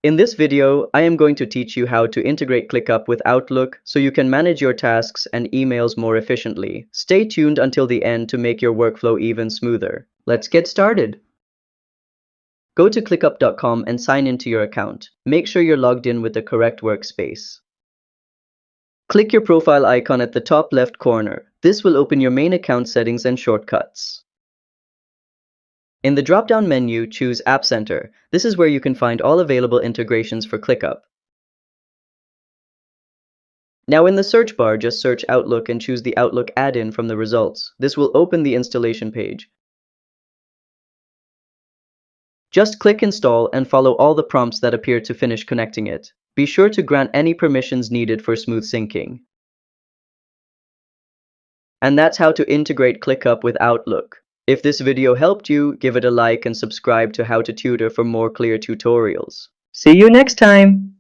In this video, I am going to teach you how to integrate ClickUp with Outlook so you can manage your tasks and emails more efficiently. Stay tuned until the end to make your workflow even smoother. Let's get started. Go to clickup.com and sign into your account. Make sure you're logged in with the correct workspace. Click your profile icon at the top left corner. This will open your main account settings and shortcuts. In the drop-down menu, choose App Center. This is where you can find all available integrations for ClickUp. Now in the search bar, just search Outlook and choose the Outlook add-in from the results. This will open the installation page. Just click Install and follow all the prompts that appear to finish connecting it. Be sure to grant any permissions needed for smooth syncing. And that's how to integrate ClickUp with Outlook. If this video helped you, give it a like and subscribe to How to Tutor for more clear tutorials. See you next time!